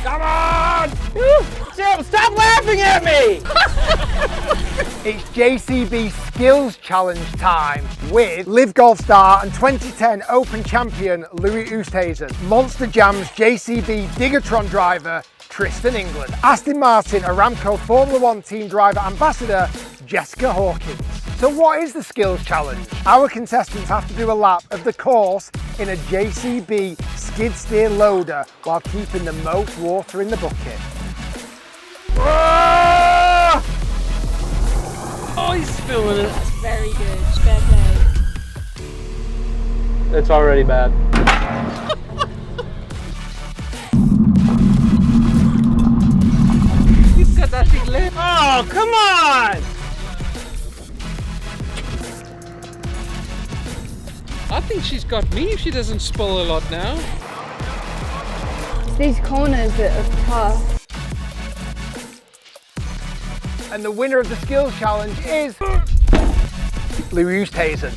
Come on! Jill, stop laughing at me! It's JCB Skills Challenge time with Live Golf star and 2010 Open champion Louis Oosthuizen, Monster Jam's JCB Diggertron driver Tristan England, Aston Martin Aramco Formula One team driver ambassador Jessica Hawkins. So what is the Skills Challenge? Our contestants have to do a lap of the course in a JCB skid steer loader while keeping the most water in the bucket. Oh, he's spilling it. That's very good. Fair play. It's already bad. He's got that big lip. Oh, come on! I think she's got me if she doesn't spill a lot now. It's these corners that are tough. And the winner of the Skills Challenge is Louis Oosthuizen.